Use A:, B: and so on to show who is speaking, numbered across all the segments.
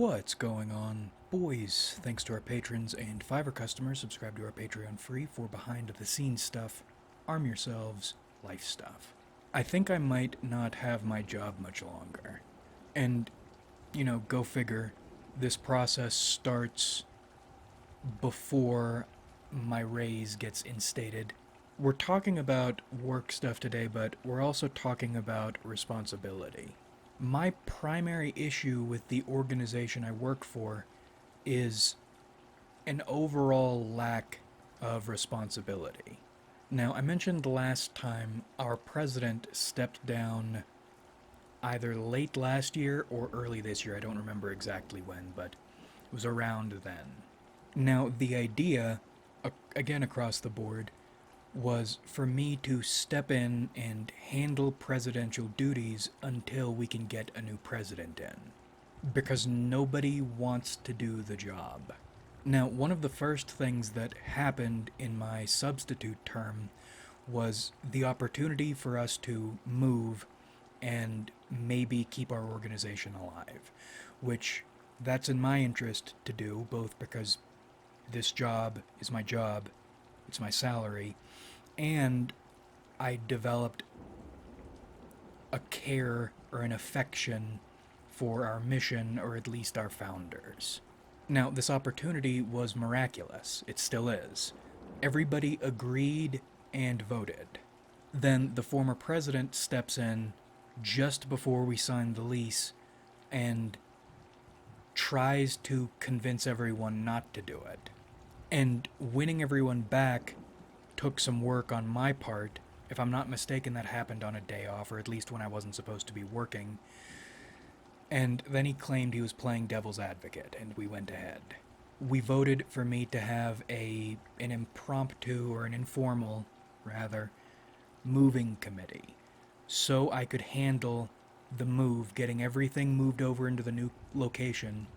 A: What's going on, boys? Thanks to our patrons and Fiverr customers, subscribe to our Patreon free for behind-the-scenes stuff, arm yourselves, life stuff. I think I might not have my job much longer. And, go figure, this process starts before my raise gets instated. We're talking about work stuff today, but we're also talking about responsibility. My primary issue with the organization I work for is an overall lack of responsibility. Now, I mentioned last time our president stepped down either late last year or early this year. I don't remember exactly when, but it was around then. Now, the idea, again across the board, was for me to step in and handle presidential duties until we can get a new president in. Because nobody wants to do the job. Now, one of the first things that happened in my substitute term was the opportunity for us to move and maybe keep our organization alive, which that's in my interest to do, both because this job is my job, it's my salary, and I developed a care or an affection for our mission, or at least our founders. Now, this opportunity was miraculous. It still is. Everybody agreed and voted. Then the former president steps in just before we sign the lease and tries to convince everyone not to do it. And winning everyone back took some work on my part. If I'm not mistaken, that happened on a day off, or at least when I wasn't supposed to be working. And then he claimed he was playing devil's advocate, and we went ahead. We voted for me to have an impromptu, or an informal, rather, moving committee, so I could handle the move, getting everything moved over into the new location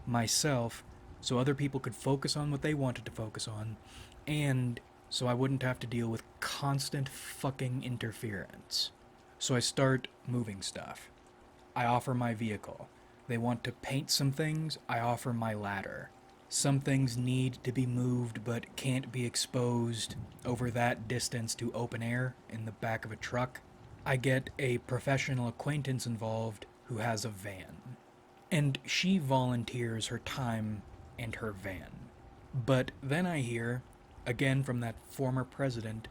A: myself, so other people could focus on what they wanted to focus on, and so I wouldn't have to deal with constant fucking interference. So I start moving stuff. I offer my vehicle. They want to paint some things, I offer my ladder. Some things need to be moved but can't be exposed over that distance to open air in the back of a truck. I get a professional acquaintance involved who has a van. And she volunteers her time and her van. But then I hear, again from that former president,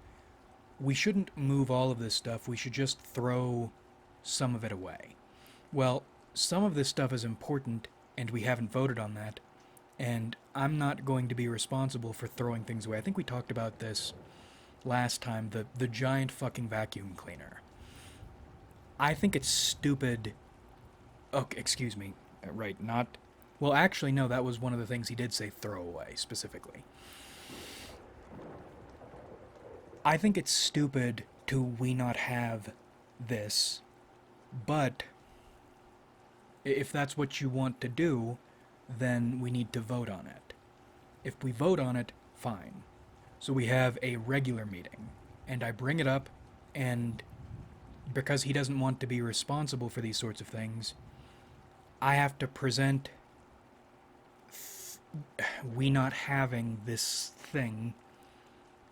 A: we shouldn't move all of this stuff, we should just throw some of it away. Well, some of this stuff is important, and we haven't voted on that, and I'm not going to be responsible for throwing things away. I think we talked about this last time, the giant fucking vacuum cleaner. I think it's stupid. Oh, excuse me. Right, not... Well, actually, no, that was one of the things he did say throw away, specifically. I think it's stupid to we not have this, but if that's what you want to do, then we need to vote on it. If we vote on it, fine. So we have a regular meeting, and I bring it up, and because he doesn't want to be responsible for these sorts of things, I have to present we not having this thing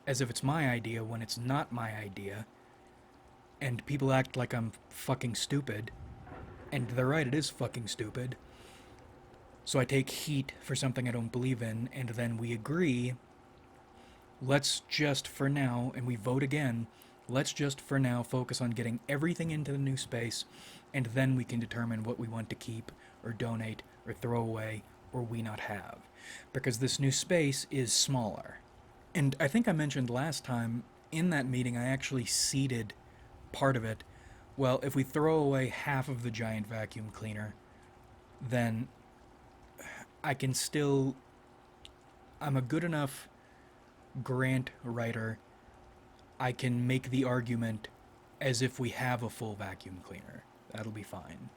A: as if it's my idea when it's not my idea, and people act like I'm fucking stupid, and they're right, it is fucking stupid. So I take heat for something I don't believe in, and then we agree, let's just for now, and we vote again, let's just for now focus on getting everything into the new space, and then we can determine what we want to keep, or donate, or throw away, or we not have. Because this new space is smaller. And I think I mentioned last time, in that meeting, I actually seeded part of it. Well, if we throw away half of the giant vacuum cleaner, then I can still... I'm a good enough grant writer. I can make the argument as if we have a full vacuum cleaner. That'll be fine.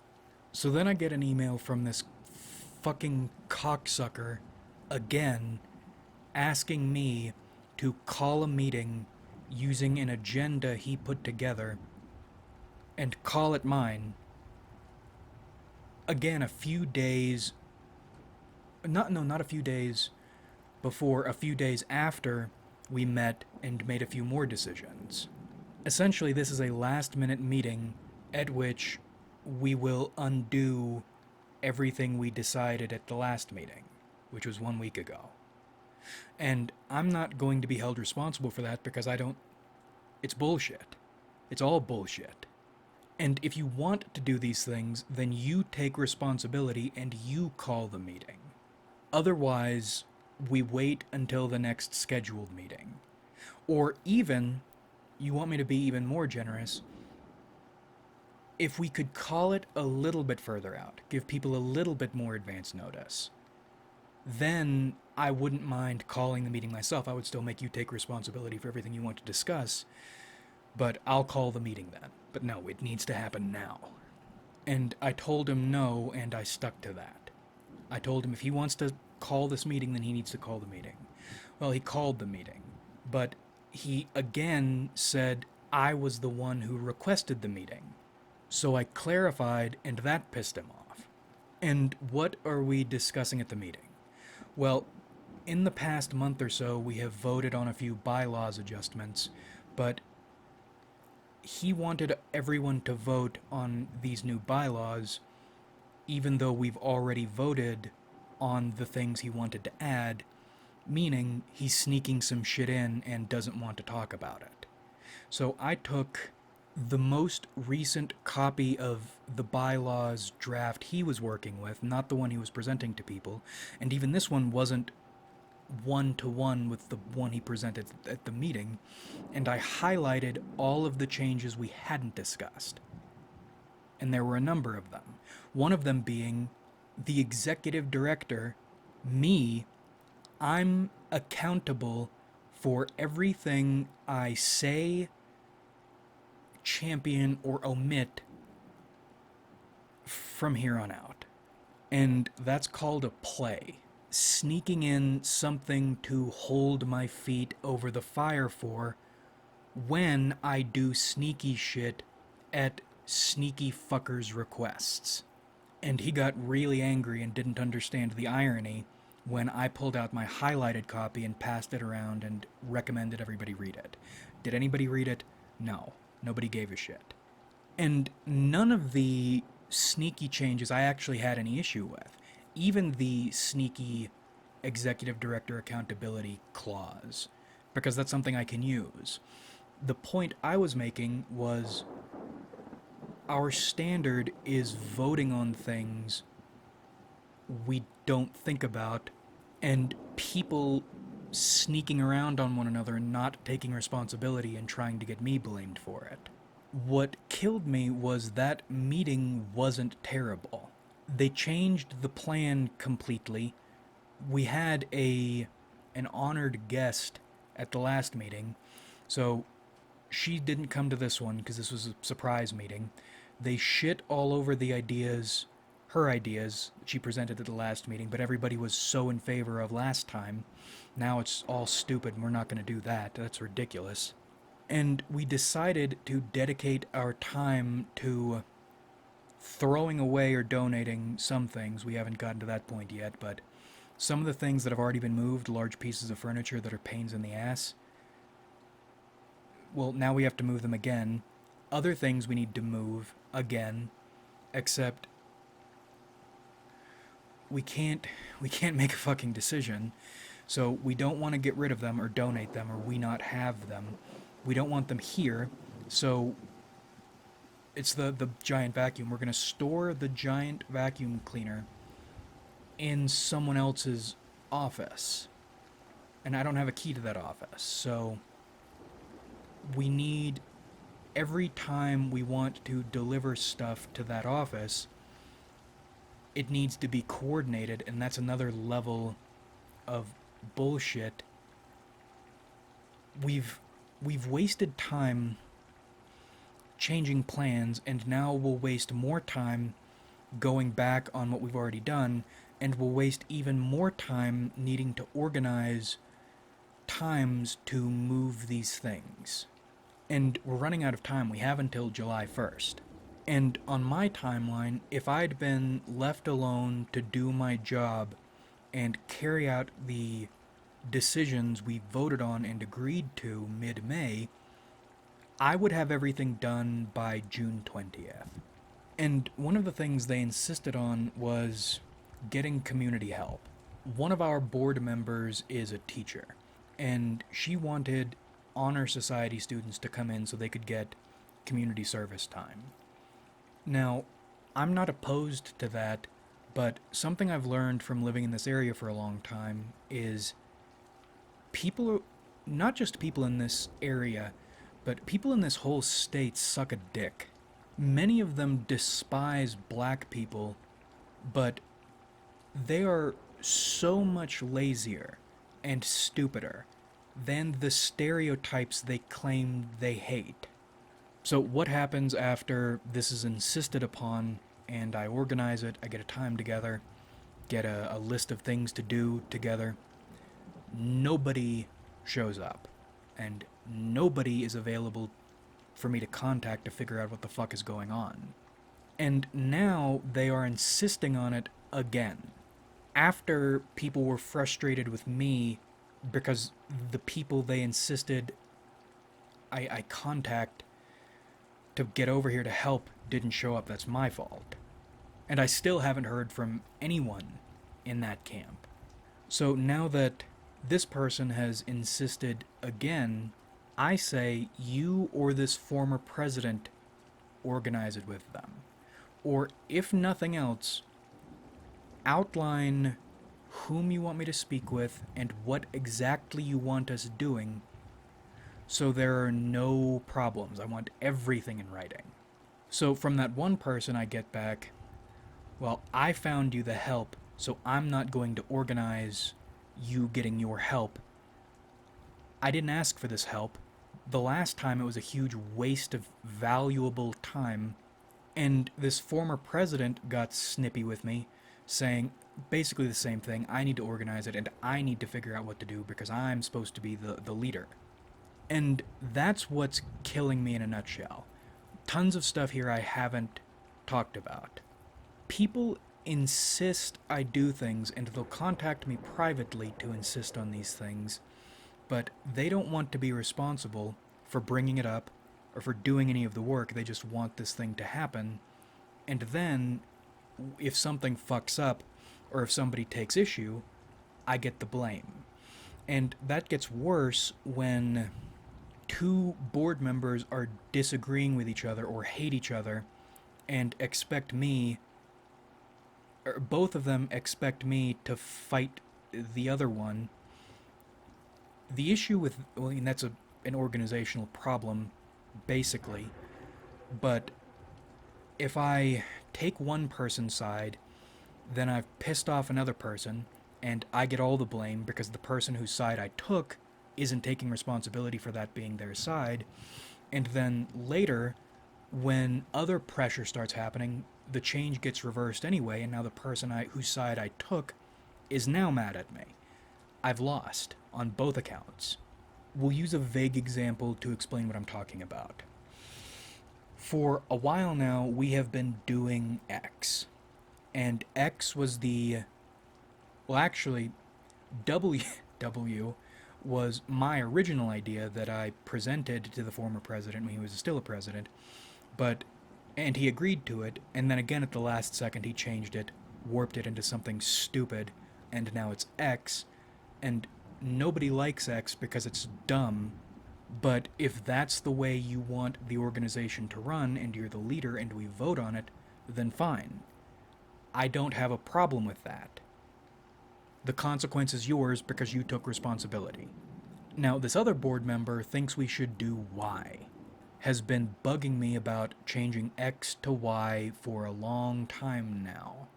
A: So then I get an email from this fucking cocksucker again, asking me to call a meeting using an agenda he put together and call it mine. Again, a few days not a few days before, a few days after we met and made a few more decisions. Essentially, this is a last minute meeting at which we will undo everything we decided at the last meeting, which was 1 week ago. And I'm not going to be held responsible for that because I don't. It's bullshit. It's all bullshit. And if you want to do these things, then you take responsibility and you call the meeting. Otherwise, we wait until the next scheduled meeting. Or even, you want me to be even more generous, if we could call it a little bit further out, give people a little bit more advance notice, then I wouldn't mind calling the meeting myself. I would still make you take responsibility for everything you want to discuss, but I'll call the meeting then. But no, it needs to happen now. And I told him no, and I stuck to that. I told him if he wants to call this meeting, then he needs to call the meeting. Well, he called the meeting, but he again said I was the one who requested the meeting. So I clarified, and that pissed him off. And what are we discussing at the meeting? Well, in the past month or so, we have voted on a few bylaws adjustments, but he wanted everyone to vote on these new bylaws, even though we've already voted on the things he wanted to add, meaning he's sneaking some shit in and doesn't want to talk about it. So I took the most recent copy of the bylaws draft he was working with, not the one he was presenting to people, and even this one wasn't one-to-one with the one he presented at the meeting, and I highlighted all of the changes we hadn't discussed. And there were a number of them. One of them being the executive director, me, I'm accountable for everything I say, champion, or omit from here on out. And that's called a play. Sneaking in something to hold my feet over the fire for when I do sneaky shit at sneaky fuckers' requests. And he got really angry and didn't understand the irony when I pulled out my highlighted copy and passed it around and recommended everybody read it. Did anybody read it? No. Nobody gave a shit. And none of the sneaky changes I actually had any issue with. Even the sneaky executive director accountability clause, because that's something I can use. The point I was making was our standard is voting on things we don't think about, and people sneaking around on one another and not taking responsibility and trying to get me blamed for it. What killed me was that meeting wasn't terrible. They changed the plan completely. We had an honored guest at the last meeting, so she didn't come to this one because this was a surprise meeting. They shit all over the ideas, her ideas, that she presented at the last meeting, but everybody was so in favor of last time. Now it's all stupid and we're not going to do that. That's ridiculous. And we decided to dedicate our time to throwing away or donating some things. We haven't gotten to that point yet, but some of the things that have already been moved, large pieces of furniture that are pains in the ass, well, now we have to move them again. Other things we need to move again, except we can't make a fucking decision. So we don't want to get rid of them or donate them or we not have them. We don't want them here, so it's the giant vacuum. We're going to store the giant vacuum cleaner in someone else's office. And I don't have a key to that office, so we need, every time we want to deliver stuff to that office, it needs to be coordinated, and that's another level of bullshit. We've wasted time changing plans, and now we'll waste more time going back on what we've already done, and we'll waste even more time needing to organize times to move these things. And we're running out of time. We have until July 1st. And on my timeline, if I'd been left alone to do my job and carry out the decisions we voted on and agreed to mid-May, I would have everything done by June 20th. And one of the things they insisted on was getting community help. One of our board members is a teacher, and she wanted honor society students to come in so they could get community service time. Now, I'm not opposed to that, but something I've learned from living in this area for a long time is people, not just people in this area, but people in this whole state suck a dick. Many of them despise black people, but they are so much lazier and stupider than the stereotypes they claim they hate. So, what happens after this is insisted upon and I organize it, I get a time together, get a list of things to do together? Nobody shows up, and nobody is available for me to contact to figure out what the fuck is going on. And now they are insisting on it again. After people were frustrated with me because the people they insisted I contact to get over here to help didn't show up, that's my fault. And I still haven't heard from anyone in that camp. So now that this person has insisted again, I say you or this former president organize it with them. Or if nothing else, outline whom you want me to speak with and what exactly you want us doing so there are no problems. I want everything in writing. So from that one person I get back, well, I found you the help, so I'm not going to organize you getting your help. I didn't ask for this help. The last time it was a huge waste of valuable time, and this former president got snippy with me, saying basically the same thing. I need to organize it, and I need to figure out what to do because I'm supposed to be the leader. And that's what's killing me in a nutshell. Tons of stuff here I haven't talked about. People insist I do things, and they'll contact me privately to insist on these things, but they don't want to be responsible for bringing it up or for doing any of the work. They just want this thing to happen. And then, if something fucks up, or if somebody takes issue, I get the blame. And that gets worse when two board members are disagreeing with each other or hate each other and expect me, or both of them expect me to fight the other one. The issue with, well, and that's an organizational problem, basically, but if I take one person's side, then I've pissed off another person, and I get all the blame because the person whose side I took isn't taking responsibility for that being their side. And then later, when other pressure starts happening, the change gets reversed anyway, and now the person whose side I took is now mad at me. I've lost on both accounts. We'll use a vague example to explain what I'm talking about. For a while now, we have been doing X. And X was actually, W was my original idea that I presented to the former president when he was still a president, and he agreed to it, and then again at the last second he changed it, warped it into something stupid, and now it's X, and nobody likes X because it's dumb, but if that's the way you want the organization to run, and you're the leader and we vote on it, then fine. I don't have a problem with that. The consequence is yours because you took responsibility. Now, this other board member thinks we should do Y. Has been bugging me about changing X to Y for a long time now.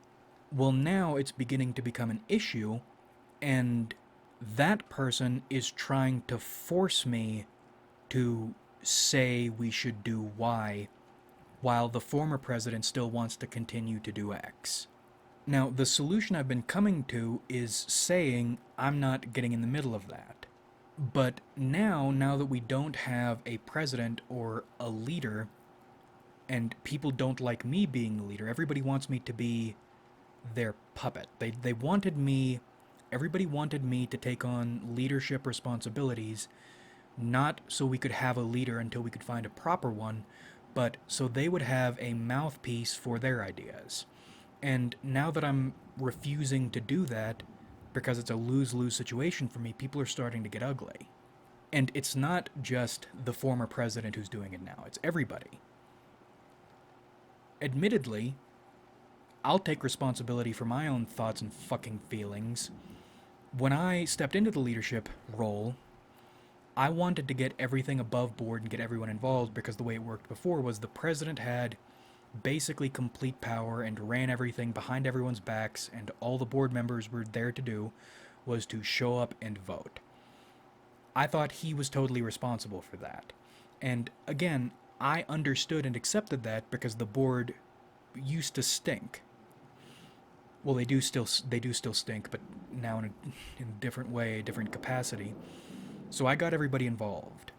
A: Well, now it's beginning to become an issue, and that person is trying to force me to say we should do Y, while the former president still wants to continue to do X. Now, the solution I've been coming to is saying I'm not getting in the middle of that. But now that we don't have a president or a leader, and people don't like me being the leader, everybody wants me to be their puppet. They wanted me Everybody wanted me to take on leadership responsibilities, not so we could have a leader until we could find a proper one, but so they would have a mouthpiece for their ideas. And now that I'm refusing to do that because it's a lose lose situation for me, people are starting to get ugly. And it's not just the former president who's doing it now, it's everybody. Admittedly, I'll take responsibility for my own thoughts and fucking feelings. When I stepped into the leadership role, I wanted to get everything above board and get everyone involved because the way it worked before was the president had basically complete power and ran everything behind everyone's backs, and all the board members were there to do was to show up and vote. I thought he was totally responsible for that. And again, I understood and accepted that because the board used to stink. Well, they do still stink, but now in a different way, a different capacity. So I got everybody involved.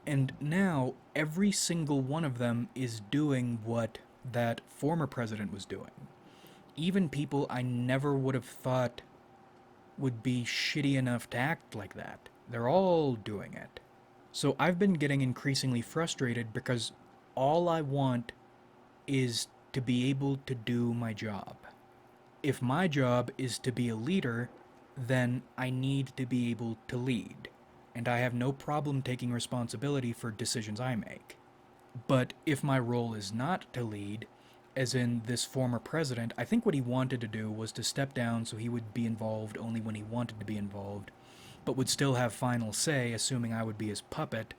A: And now every single one of them is doing what that former president was doing. Even people I never would have thought would be shitty enough to act like that. They're all doing it. So I've been getting increasingly frustrated because all I want is to be able to do my job. If my job is to be a leader, then I need to be able to lead. And I have no problem taking responsibility for decisions I make. But if my role is not to lead, as in this former president, I think what he wanted to do was to step down so he would be involved only when he wanted to be involved, but would still have final say, assuming I would be his puppet,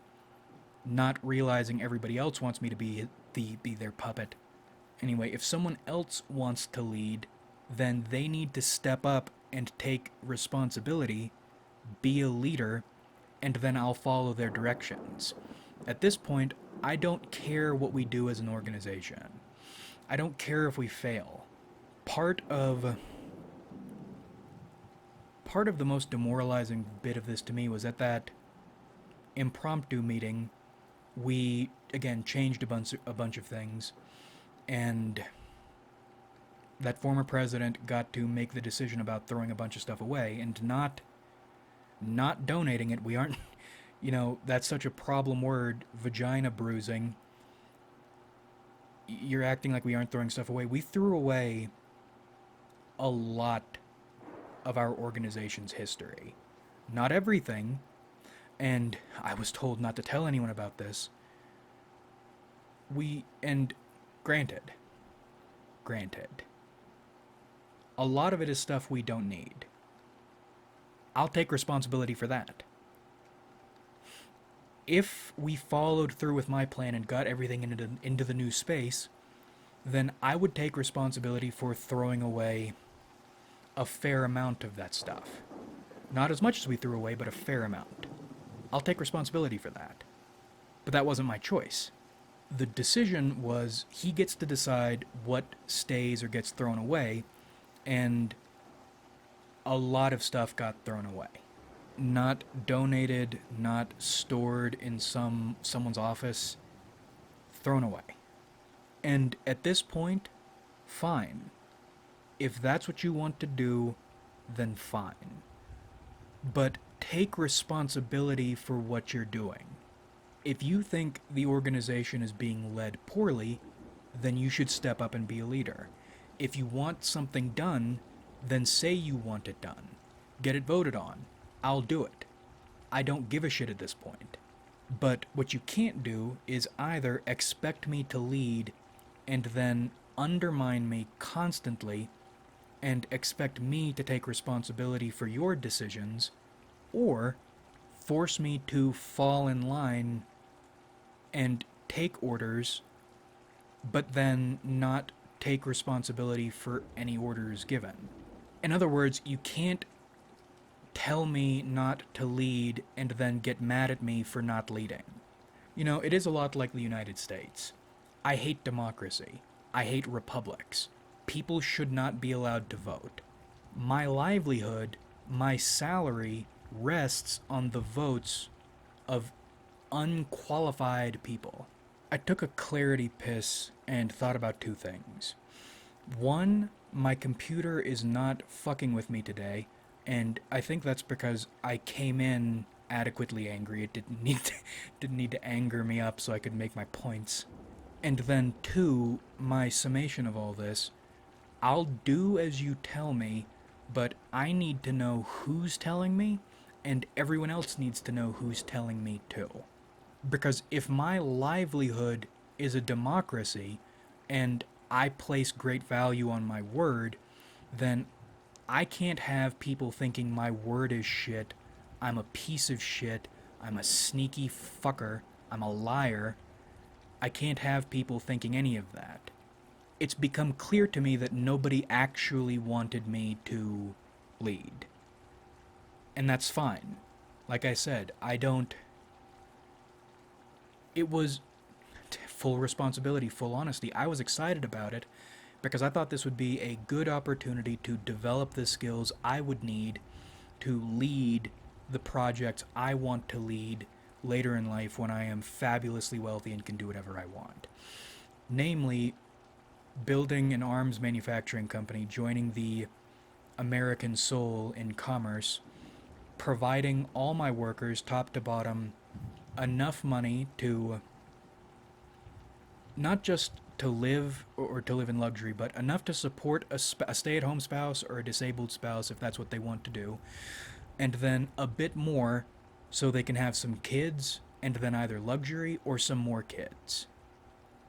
A: not realizing everybody else wants me to be their puppet. Anyway, if someone else wants to lead, then they need to step up and take responsibility, be a leader, and then I'll follow their directions. At this point, I don't care what we do as an organization. I don't care if we fail. Part of the most demoralizing bit of this to me was at that impromptu meeting, we again changed a bunch of things, and that former president got to make the decision about throwing a bunch of stuff away and not donating it. We aren't, that's such a problem word, vagina bruising. You're acting like we aren't throwing stuff away. We threw away a lot of our organization's history. Not everything, and I was told not to tell anyone about this. And granted, a lot of it is stuff we don't need. I'll take responsibility for that. If we followed through with my plan and got everything into the new space, then I would take responsibility for throwing away a fair amount of that stuff. Not as much as we threw away, but a fair amount. I'll take responsibility for that. But that wasn't my choice. The decision was he gets to decide what stays or gets thrown away, and a lot of stuff got thrown away. Not donated, not stored in someone's office, thrown away. And at this point, fine. If that's what you want to do, then fine. But take responsibility for what you're doing. If you think the organization is being led poorly, then you should step up and be a leader. If you want something done, then say you want it done. Get it voted on. I'll do it. I don't give a shit at this point. But what you can't do is either expect me to lead and then undermine me constantly and expect me to take responsibility for your decisions, or force me to fall in line and take orders, but then not take responsibility for any orders given. In other words, you can't tell me not to lead and then get mad at me for not leading. It is a lot like the United States. I hate democracy. I hate republics. People should not be allowed to vote. My livelihood, my salary, rests on the votes of unqualified people. I took a clarity piss and thought about two things. One, my computer is not fucking with me today. And I think that's because I came in adequately angry. It didn't need to anger me up so I could make my points. And then two, my summation of all this, I'll do as you tell me, but I need to know who's telling me, and everyone else needs to know who's telling me too. Because if my livelihood is a democracy, and I place great value on my word, then I can't have people thinking my word is shit, I'm a piece of shit, I'm a sneaky fucker, I'm a liar. I can't have people thinking any of that. It's become clear to me that nobody actually wanted me to lead. And that's fine. Like I said, I don't. It was full responsibility, full honesty. I was excited about it because I thought this would be a good opportunity to develop the skills I would need to lead the projects I want to lead later in life when I am fabulously wealthy and can do whatever I want. Namely, building an arms manufacturing company, joining the American soul in commerce, providing all my workers, top to bottom, enough money to not just to live or to live in luxury, but enough to support a stay at home spouse or a disabled spouse if that's what they want to do, and then a bit more so they can have some kids, and then either luxury or some more kids.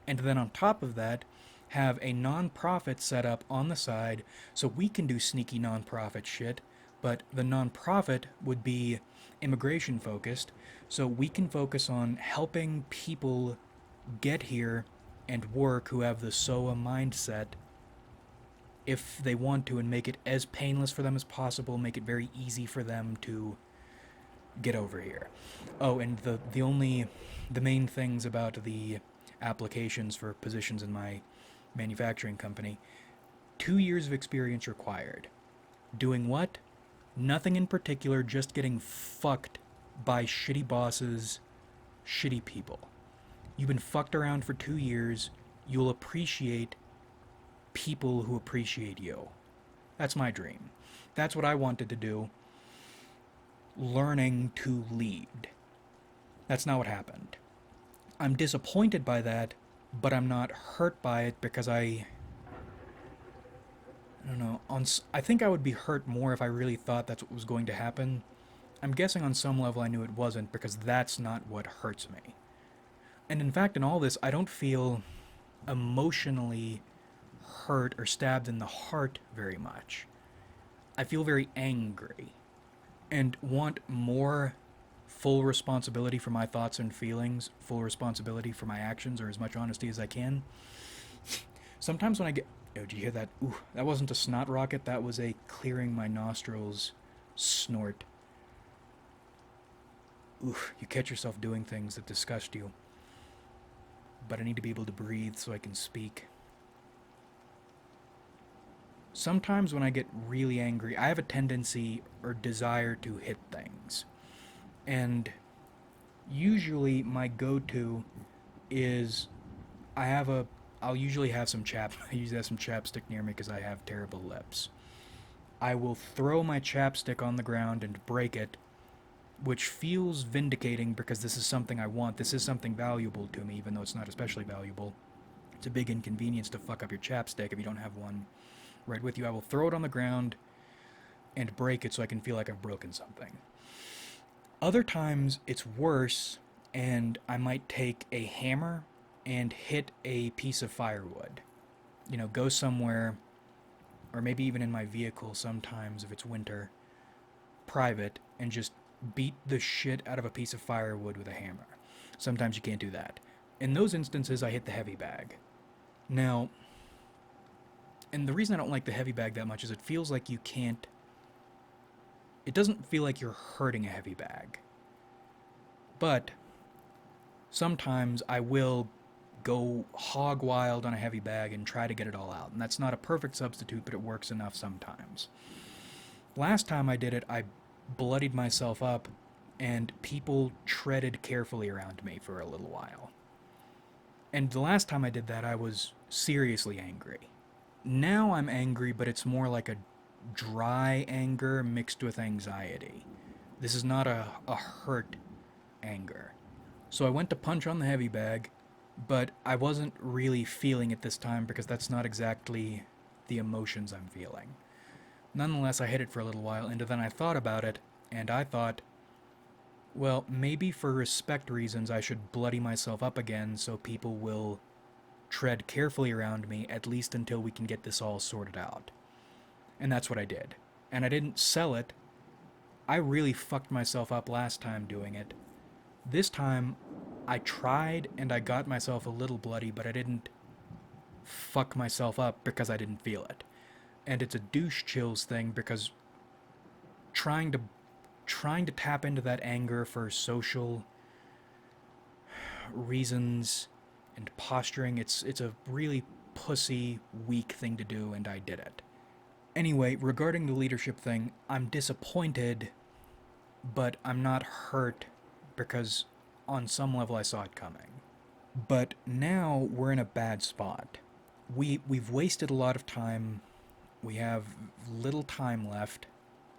A: And then on top of that, have a non-profit set up on the side so we can do sneaky non-profit shit, but the non-profit would be immigration focused, so we can focus on helping people get here and work who have the SOA mindset if they want to, and make it as painless for them as possible, make it very easy for them to get over here. Oh, and the main things about the applications for positions in my manufacturing company: 2 years of experience required. Doing what? Nothing in particular, just getting fucked by shitty bosses, shitty people. You've been fucked around for 2 years, you'll appreciate people who appreciate you. That's my dream. That's what I wanted to do. Learning to lead. That's not what happened. I'm disappointed by that, but I'm not hurt by it because I don't know. I think I would be hurt more if I really thought that's what was going to happen. I'm guessing on some level I knew it wasn't, because that's not what hurts me. And in fact, in all this, I don't feel emotionally hurt or stabbed in the heart very much. I feel very angry and want more full responsibility for my thoughts and feelings, full responsibility for my actions, or as much honesty as I can. Sometimes when I get... Oh, did you hear that? Ooh, that wasn't a snot rocket, that was a clearing my nostrils snort. Ooh, you catch yourself doing things that disgust you. But I need to be able to breathe so I can speak. Sometimes when I get really angry, I have a tendency or desire to hit things. And usually my go-to is I'll usually have some I usually have some chapstick near me because I have terrible lips. I will throw my chapstick on the ground and break it, which feels vindicating because this is something I want. This is something valuable to me, even though it's not especially valuable. It's a big inconvenience to fuck up your chapstick if you don't have one right with you. I will throw it on the ground and break it so I can feel like I've broken something. Other times it's worse, and I might take a hammer and hit a piece of firewood. You know, go somewhere, or maybe even in my vehicle sometimes if it's winter, private, and just beat the shit out of a piece of firewood with a hammer. Sometimes you can't do that. In those instances, I hit the heavy bag. Now, and the reason I don't like the heavy bag that much is it feels like you can't... It doesn't feel like you're hurting a heavy bag. But sometimes I will go hog wild on a heavy bag and try to get it all out. And that's not a perfect substitute, but it works enough sometimes. Last time I did it, I bloodied myself up, and people treaded carefully around me for a little while. And the last time I did that, I was seriously angry. Now I'm angry, but it's more like a dry anger mixed with anxiety. This is not a hurt anger. So I went to punch on the heavy bag, but I wasn't really feeling it this time because that's not exactly the emotions I'm feeling. Nonetheless, I hit it for a little while, and then I thought about it, and I thought, well, maybe for respect reasons I should bloody myself up again so people will tread carefully around me, at least until we can get this all sorted out. And that's what I did. And I didn't sell it. I really fucked myself up last time doing it. This time, I tried and I got myself a little bloody, but I didn't fuck myself up because I didn't feel it. And it's a douche chills thing because trying to tap into that anger for social reasons and posturing, it's a really pussy, weak thing to do, and I did it. Anyway, regarding the leadership thing, I'm disappointed, but I'm not hurt because on some level I saw it coming. But now we're in a bad spot. We've wasted a lot of time. We have little time left.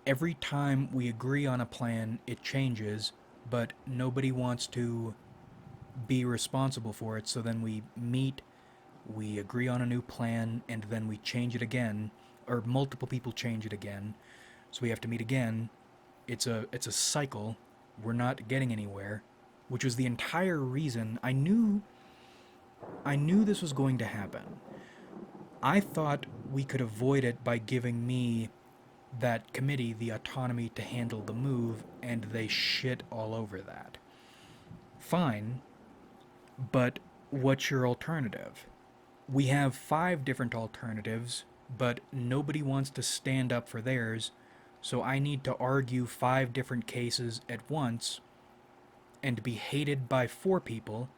A: Every time we agree on a plan, it changes, but nobody wants to be responsible for it, so then we meet, we agree on a new plan, and then we change it again, or multiple people change it again, so we have to meet again. It's a cycle. We're not getting anywhere, which was the entire reason I knew this was going to happen. I thought we could avoid it by giving me that committee the autonomy to handle the move, and they shit all over that. Fine, but what's your alternative? We have 5 different alternatives, but nobody wants to stand up for theirs, so I need to argue 5 different cases at once and be hated by 4 people,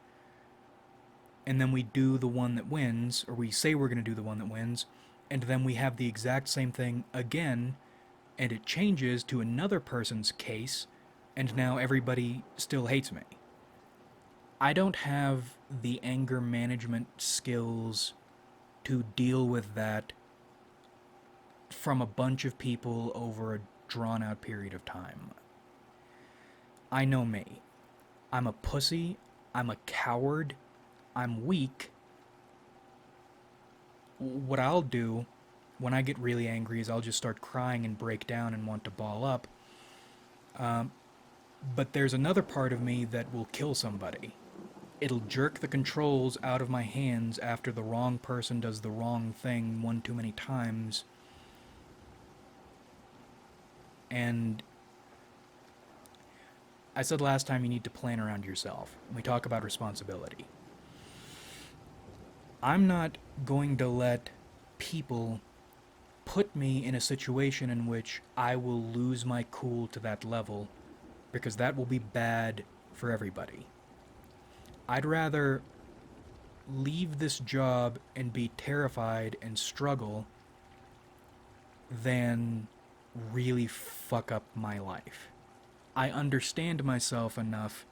A: and then we do the one that wins, or we say we're going to do the one that wins, and then we have the exact same thing again, and it changes to another person's case, and now everybody still hates me. I don't have the anger management skills to deal with that from a bunch of people over a drawn out period of time. I know me. I'm a pussy. I'm a coward. I'm weak. What I'll do when I get really angry is I'll just start crying and break down and want to ball up. But there's another part of me that will kill somebody. It'll jerk the controls out of my hands after the wrong person does the wrong thing one too many times. And I said last time you need to plan around yourself. We talk about responsibility. I'm not going to let people put me in a situation in which I will lose my cool to that level, because that will be bad for everybody. I'd rather leave this job and be terrified and struggle than really fuck up my life. I understand myself enough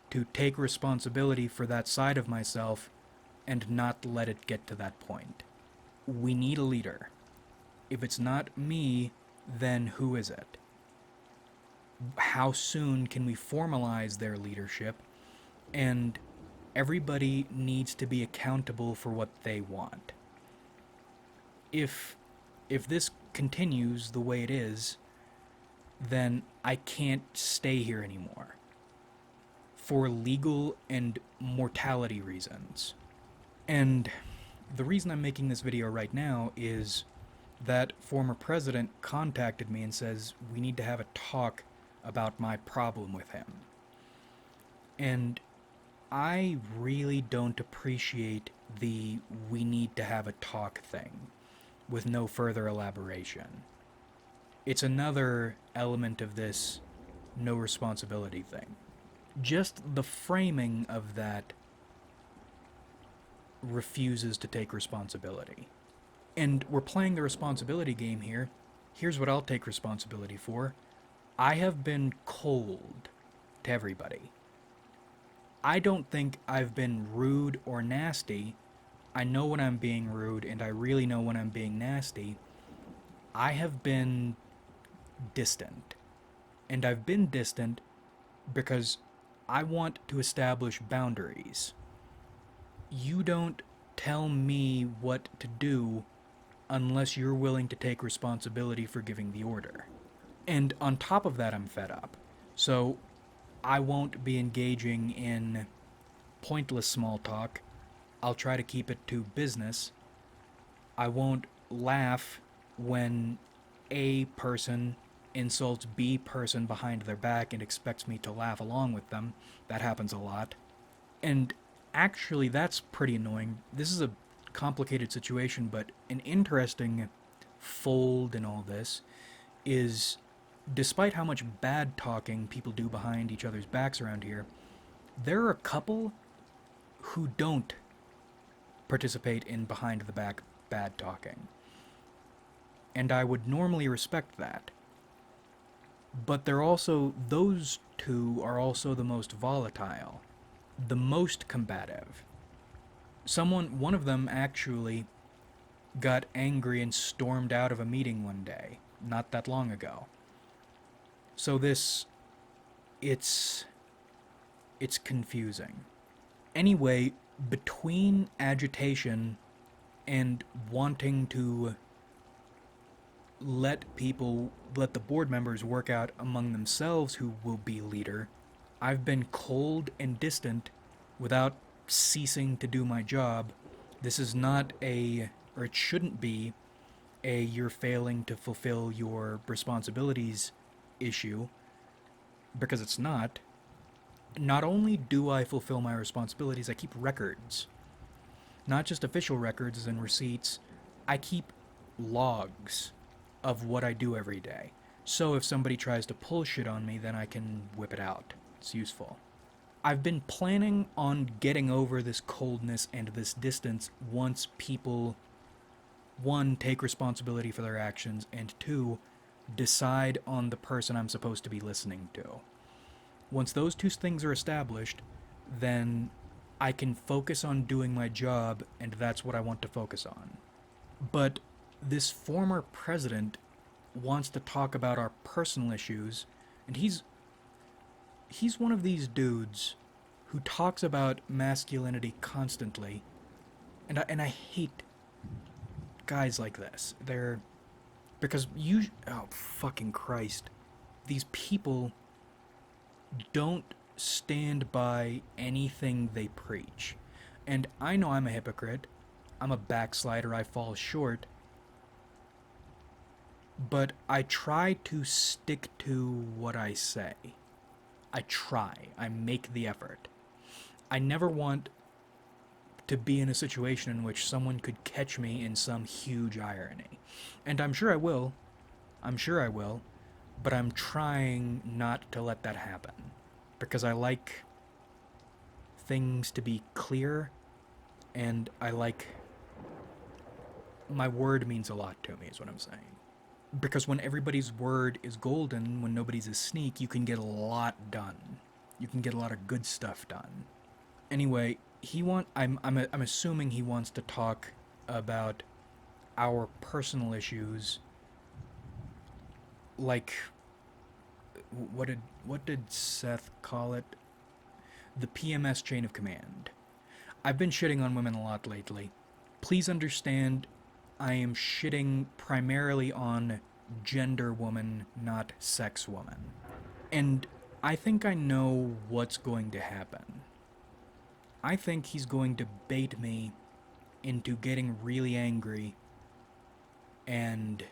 A: to take responsibility for that side of myself and not let it get to that point. We need a leader. If it's not me, then who is it? How soon can we formalize their leadership? And everybody needs to be accountable for what they want. If this continues the way it is, then I can't stay here anymore. For legal and mortality reasons. And the reason I'm making this video right now is that former president contacted me and says we need to have a talk about my problem with him. And I really don't appreciate the we need to have a talk thing with no further elaboration. It's another element of this no responsibility thing. Just the framing of that refuses to take responsibility. And we're playing the responsibility game here. Here's what I'll take responsibility for. I have been cold to everybody. I don't think I've been rude or nasty. I know when I'm being rude, and I really know when I'm being nasty. I have been distant. And I've been distant because I want to establish boundaries. You don't tell me what to do unless you're willing to take responsibility for giving the order. And on top of that, I'm fed up. So I won't be engaging in pointless small talk. I'll try to keep it to business. I won't laugh when A person insults B person behind their back and expects me to laugh along with them. That happens a lot. And actually, that's pretty annoying. This is a complicated situation, but an interesting fold in all this is despite how much bad talking people do behind each other's backs around here, there are a couple who don't participate in behind the back bad talking. And I would normally respect that. But they're also, those two are also the most volatile, the most combative. One of them actually got angry and stormed out of a meeting one day, not that long ago. So it's confusing. Anyway, between agitation and wanting to let the board members work out among themselves who will be leader, I've been cold and distant without ceasing to do my job. This is not or it shouldn't be you're failing to fulfill your responsibilities issue, because it's not. Not only do I fulfill my responsibilities, I keep records. Not just official records and receipts, I keep logs of what I do every day. So if somebody tries to pull shit on me, then I can whip it out. It's useful. I've been planning on getting over this coldness and this distance once people, one, take responsibility for their actions, and two, decide on the person I'm supposed to be listening to. Once those two things are established, then I can focus on doing my job, and that's what I want to focus on. But this former president wants to talk about our personal issues, and he's one of these dudes who talks about masculinity constantly, and I hate guys like this. Because oh fucking Christ, these people don't stand by anything they preach. And I know I'm a hypocrite. I'm a backslider. I fall short. But I try to stick to what I say. I try. I make the effort. I never want to be in a situation in which someone could catch me in some huge irony. And I'm sure I will. But I'm trying not to let that happen. Because I like things to be clear, and I like... my word means a lot to me, is what I'm saying. Because when everybody's word is golden, when nobody's a sneak, you can get a lot done. You can get a lot of good stuff done. Anyway, I'm assuming he wants to talk about our personal issues, like what did Seth call it? The PMS chain of command. I've been shitting on women a lot lately. Please understand, I am shitting primarily on gender woman, not sex woman. And I think I know what's going to happen. I think he's going to bait me into getting really angry and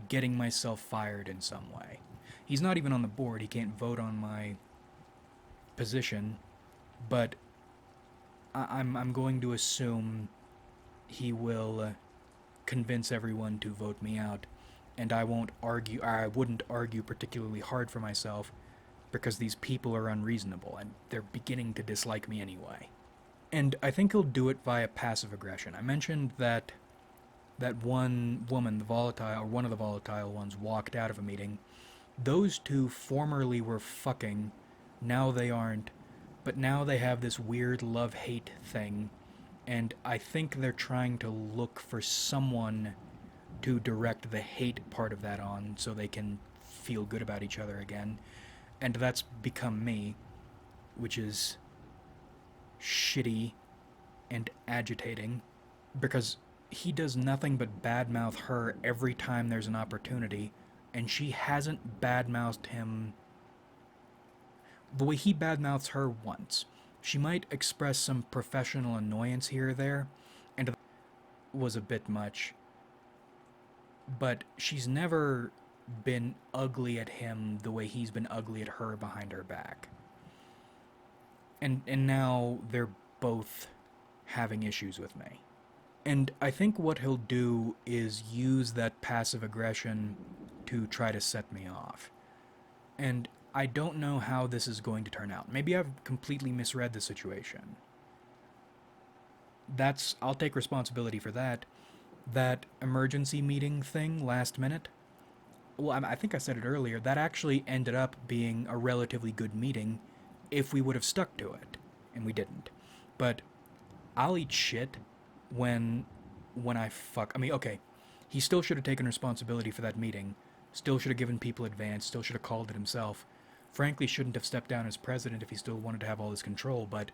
A: getting myself fired in some way. He's not even on the board. He can't vote on my position, but I'm going to assume he will convince everyone to vote me out, and I wouldn't argue particularly hard for myself, because these people are unreasonable, and they're beginning to dislike me anyway. And I think he'll do it via passive aggression. I mentioned that one woman, one of the volatile ones, walked out of a meeting. Those two formerly were fucking, now they aren't, but now they have this weird love-hate thing, and I think they're trying to look for someone to direct the hate part of that on so they can feel good about each other again. And that's become me, which is shitty and agitating because he does nothing but badmouth her every time there's an opportunity, and she hasn't badmouthed him the way he badmouths her once. She might express some professional annoyance here or there, and that was a bit much, but she's never been ugly at him the way he's been ugly at her behind her back. And now they're both having issues with me. And I think what he'll do is use that passive aggression to try to set me off. And I don't know how this is going to turn out. Maybe I've completely misread the situation. I'll take responsibility for that. That emergency meeting thing last minute, well, I think I said it earlier, that actually ended up being a relatively good meeting if we would have stuck to it. And we didn't. But I'll eat shit when I fuck. I mean, okay, he still should have taken responsibility for that meeting. Still should have given people advance. Still should have called it himself. Frankly, shouldn't have stepped down as president if he still wanted to have all this control. But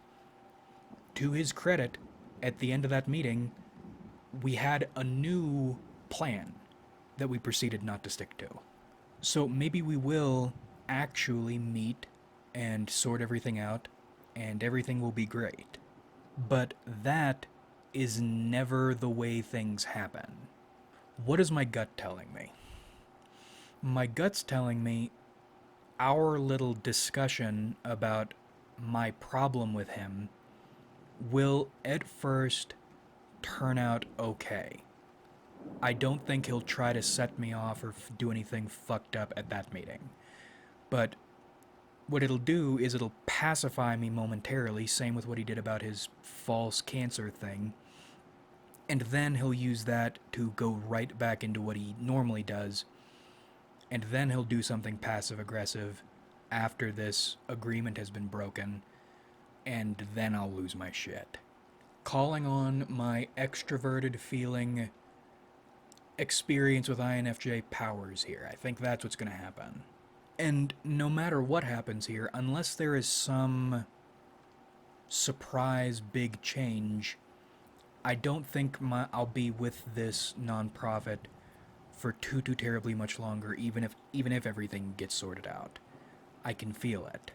A: to his credit, at the end of that meeting, we had a new plan that we proceeded not to stick to. So maybe we will actually meet and sort everything out, and everything will be great. But that is never the way things happen. What is my gut telling me? My gut's telling me our little discussion about my problem with him will at first turn out okay. I don't think he'll try to set me off or do anything fucked up at that meeting. But what it'll do is it'll pacify me momentarily, same with what he did about his false cancer thing. And then he'll use that to go right back into what he normally does. And then he'll do something passive-aggressive after this agreement has been broken. And then I'll lose my shit. Calling on my extroverted feeling experience with INFJ powers here. I think that's what's going to happen. And no matter what happens here, unless there is some surprise big change, I don't think I'll be with this nonprofit for too terribly much longer, even if everything gets sorted out. I can feel it.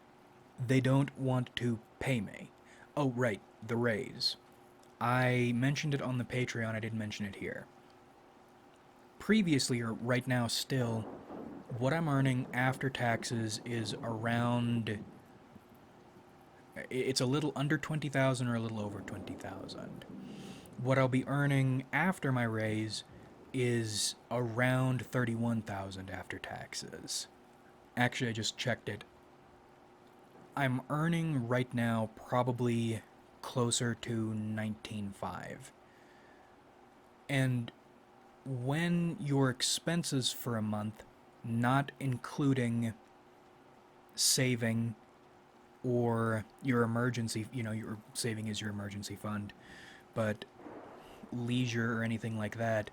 A: They don't want to pay me. Oh, right, the raise. I mentioned it on the Patreon, I didn't mention it here. Previously, or right now still, what I'm earning after taxes is around... It's a little under 20,000 or a little over 20,000. What I'll be earning after my raise is around 31,000 after taxes. Actually, I just checked it. I'm earning right now probably closer to 19.5. And when your expenses for a month, not including saving or your emergency, your saving is your emergency fund, but leisure or anything like that,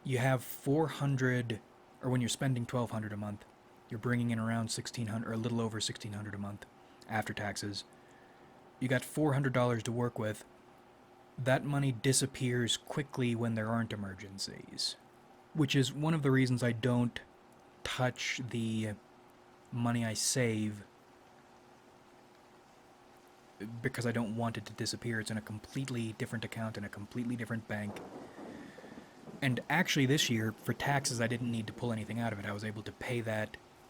A: you have 400, or when you're spending 1,200 a month, you're bringing in around 1,600 or a little over 1,600 a month after taxes. You got $400 to work with. That money disappears quickly when there aren't emergencies, which is one of the reasons I don't touch the money I save, because I don't want it to disappear. It's in a completely different account in a completely different bank. And actually this year, for taxes, I didn't need to pull anything out of it. I was able to pay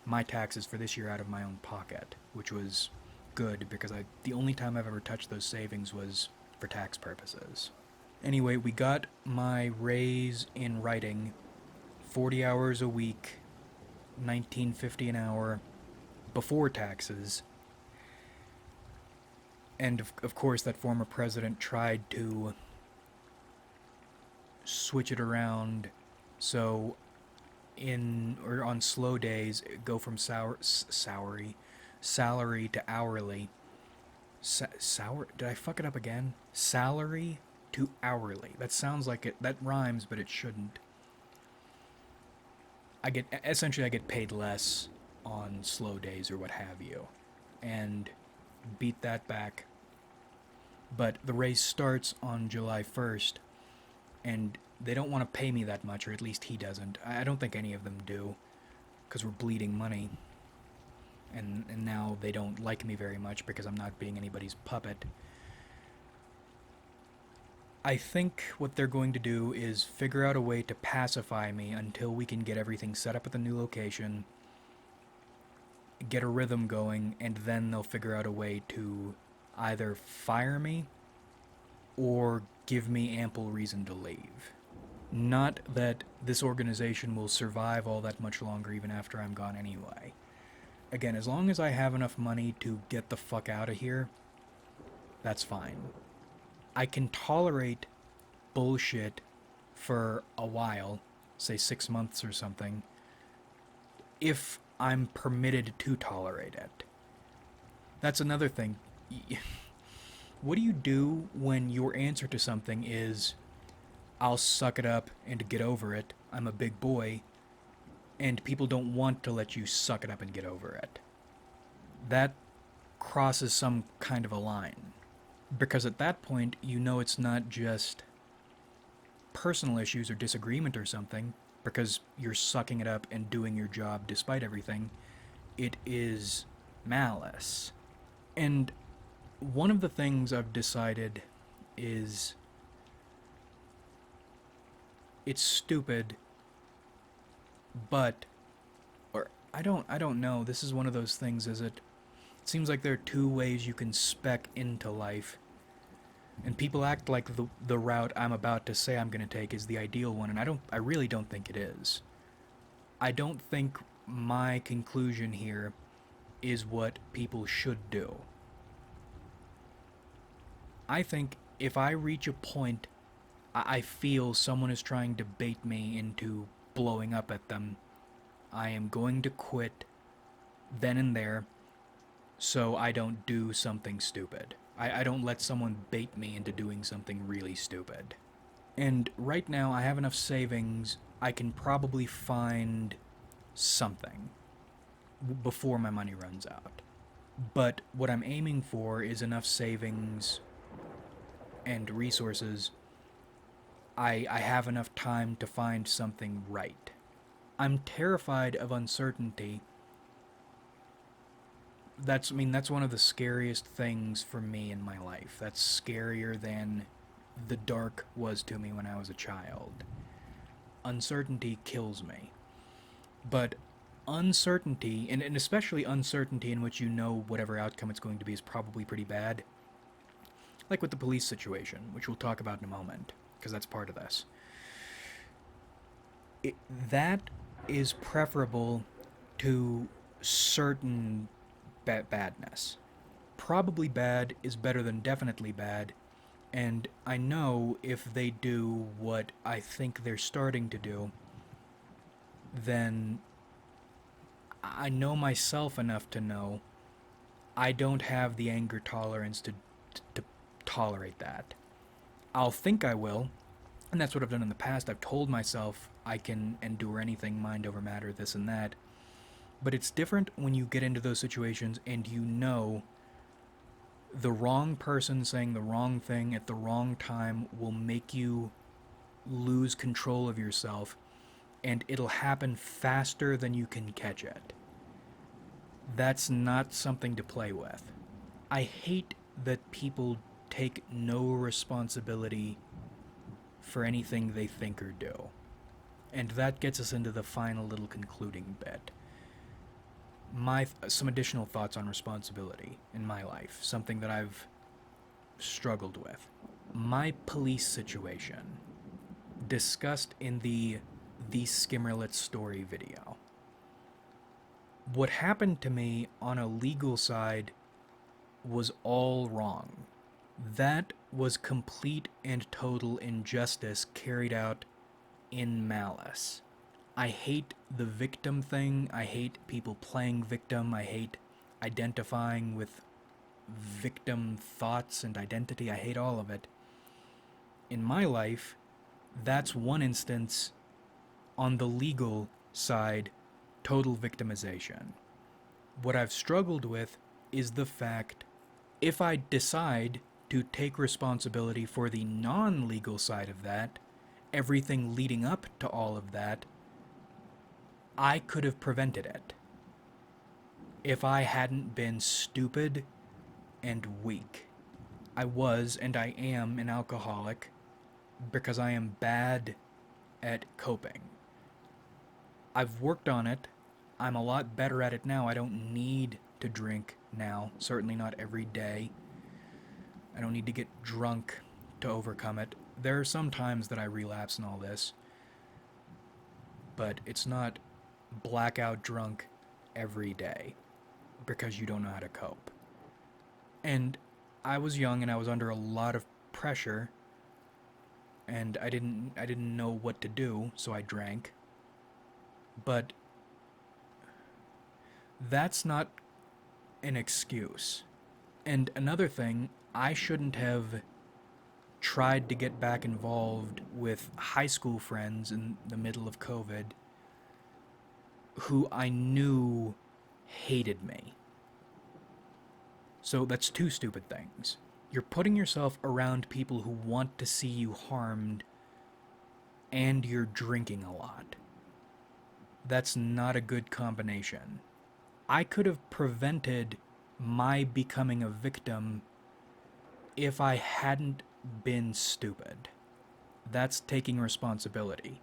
A: my taxes for this year out of my own pocket, which was good, because the only time I've ever touched those savings was for tax purposes. Anyway, we got my raise in writing, 40 hours a week, $19.50 an hour, before taxes. And of course that former president tried to switch it around so on slow days go from salary to hourly. Did I fuck it up again? Salary to hourly. That sounds like it. That rhymes, but it shouldn't. I get paid less on slow days or what have you, and beat that back. But the race starts on July 1st, and they don't want to pay me that much, or at least he doesn't. I don't think any of them do, because we're bleeding money. And now they don't like me very much because I'm not being anybody's puppet. I think what they're going to do is figure out a way to pacify me until we can get everything set up at the new location, get a rhythm going, and then they'll figure out a way to either fire me or give me ample reason to leave. Not that this organization will survive all that much longer even after I'm gone anyway. Again, as long as I have enough money to get the fuck out of here, that's fine. I can tolerate bullshit for a while, say 6 months or something, if I'm permitted to tolerate it. That's another thing. What do you do when your answer to something is, I'll suck it up and get over it, I'm a big boy, and people don't want to let you suck it up and get over it? That crosses some kind of a line. Because at that point, you know it's not just personal issues or disagreement or something, because you're sucking it up and doing your job despite everything. It is malice. And one of the things I've decided is it's stupid, but or I don't know. This is one of those things, is it? It seems like there are two ways you can spec into life. And people act like the route I'm about to say I'm going to take is the ideal one, and I really don't think it is. I don't think my conclusion here is what people should do. I think if I reach a point I feel someone is trying to bait me into blowing up at them, I am going to quit then and there so I don't do something stupid. I don't let someone bait me into doing something really stupid. And right now, I have enough savings, I can probably find something before my money runs out. But what I'm aiming for is enough savings and resources. I have enough time to find something right. I'm terrified of uncertainty. That's one of the scariest things for me in my life. That's scarier than the dark was to me when I was a child. Uncertainty kills me. But uncertainty, and especially uncertainty in which you know whatever outcome it's going to be is probably pretty bad, like with the police situation, which we'll talk about in a moment, because that's part of this. That is preferable to certain badness. Probably bad is better than definitely bad, and I know if they do what I think they're starting to do, then I know myself enough to know I don't have the anger tolerance to tolerate that. I'll think I will, and that's what I've done in the past. I've told myself I can endure anything, mind over matter, this and that. But it's different when you get into those situations and you know the wrong person saying the wrong thing at the wrong time will make you lose control of yourself, and it'll happen faster than you can catch it. That's not something to play with. I hate that people take no responsibility for anything they think or do. And that gets us into the final little concluding bit. Some additional thoughts on responsibility in my life, something that I've struggled with. My police situation, discussed in the Skimmerlit story video. What happened to me on a legal side was all wrong. That was complete and total injustice carried out in malice. I hate the victim thing. I hate people playing victim. I hate identifying with victim thoughts and identity. I hate all of it. In my life, that's one instance on the legal side, total victimization. What I've struggled with is the fact if I decide to take responsibility for the non legal side of that, everything leading up to all of that, I could have prevented it. If I hadn't been stupid and weak. I was and I am an alcoholic because I am bad at coping. I've worked on it. I'm a lot better at it now. I don't need to drink now, certainly not every day. I don't need to get drunk to overcome it. There are some times that I relapse and all this, but it's not blackout drunk every day because you don't know how to cope. And I was young and I was under a lot of pressure and I didn't know what to do, so I drank. But that's not an excuse. And another thing, I shouldn't have tried to get back involved with high school friends in the middle of COVID who I knew hated me. So that's two stupid things. You're putting yourself around people who want to see you harmed, and you're drinking a lot. That's not a good combination. I could have prevented my becoming a victim if I hadn't been stupid. That's taking responsibility.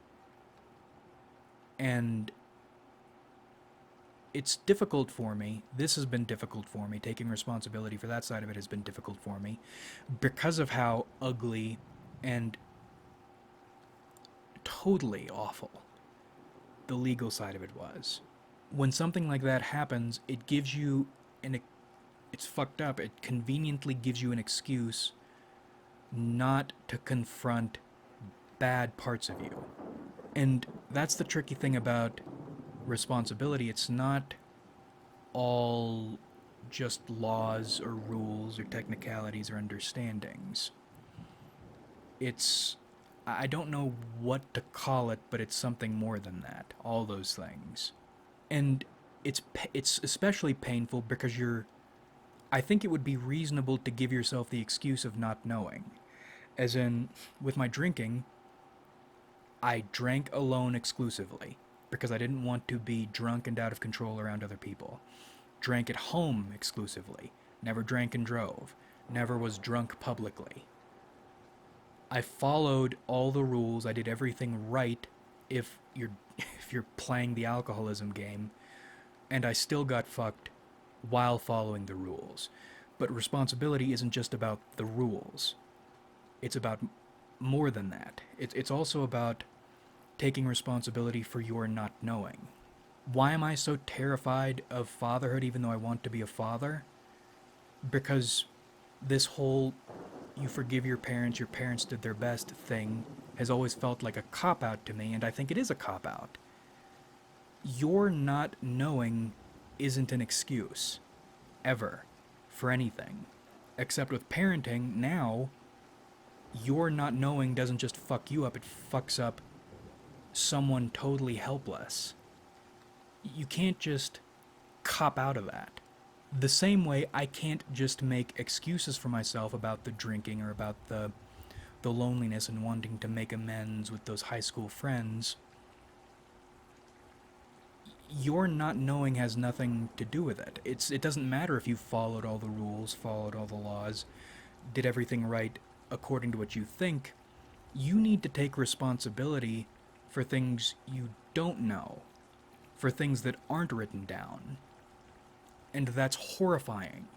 A: And it's difficult for me. This has been difficult for me. Taking responsibility for that side of it has been difficult for me because of how ugly and totally awful the legal side of it was. When something like that happens, it gives you it's fucked up. It conveniently gives you an excuse not to confront bad parts of you. And that's the tricky thing about responsibility. It's not all just laws or rules or technicalities or understandings. I don't know what to call it, but it's something more than that. All those things. And it's especially painful because I think it would be reasonable to give yourself the excuse of not knowing. As in, with my drinking, I drank alone exclusively because I didn't want to be drunk and out of control around other people. Drank at home exclusively. Never drank and drove. Never was drunk publicly. I followed all the rules. I did everything right if you're playing the alcoholism game, and I still got fucked while following the rules. But responsibility isn't just about the rules. It's about more than that. It's also about taking responsibility for your not knowing. Why am I so terrified of fatherhood even though I want to be a father? Because this whole you forgive your parents did their best thing has always felt like a cop-out to me, and I think it is a cop-out. Your not knowing isn't an excuse, ever, for anything. Except with parenting, now, your not knowing doesn't just fuck you up, it fucks up someone totally helpless. You can't just cop out of that. The same way I can't just make excuses for myself about the drinking or about the loneliness and wanting to make amends with those high school friends. Your not knowing has nothing to do with it. It doesn't matter if you followed all the rules, followed all the laws, did everything right according to what you think. You need to take responsibility for things you don't know, for things that aren't written down. And that's horrifying,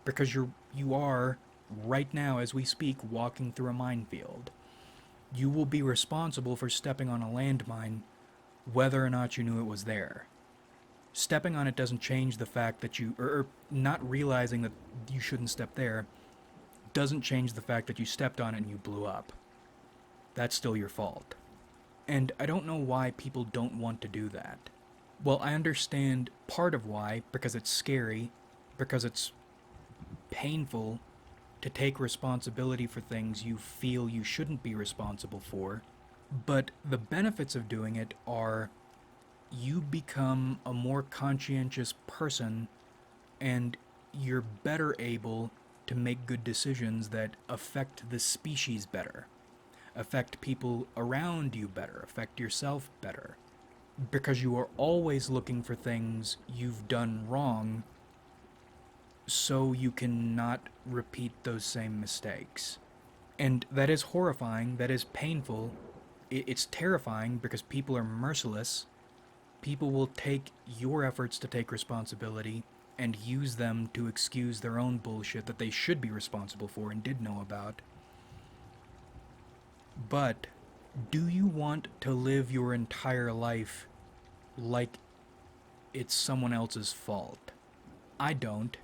A: because you are, right now as we speak, walking through a minefield. You will be responsible for stepping on a landmine, whether or not you knew it was there. Stepping on it doesn't change the fact that or not realizing that you shouldn't step there, doesn't change the fact that you stepped on it and you blew up. That's still your fault. And I don't know why people don't want to do that. Well, I understand part of why, because it's scary, because it's painful to take responsibility for things you feel you shouldn't be responsible for, but the benefits of doing it are you become a more conscientious person, and you're better able to make good decisions that affect the species better, affect people around you better, affect yourself better. Because you are always looking for things you've done wrong so you cannot repeat those same mistakes. And that is horrifying, that is painful, it's terrifying because people are merciless. People will take your efforts to take responsibility and use them to excuse their own bullshit that they should be responsible for and did know about. But do you want to live your entire life like it's someone else's fault? I don't.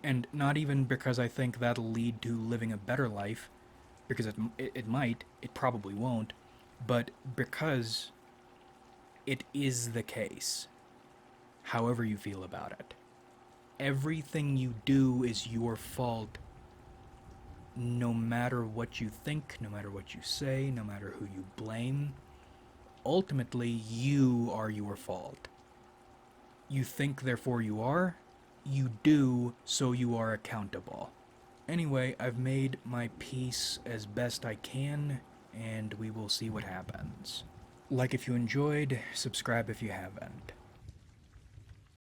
A: And not even because I think that'll lead to living a better life, because it might, it probably won't, but because it is the case, however you feel about it. Everything you do is your fault, no matter what you think, no matter what you say, no matter who you blame. Ultimately, you are your fault. You think, therefore you are. You do, so you are accountable. Anyway, I've made my peace as best I can, and we will see what happens. Like if you enjoyed, subscribe if you haven't.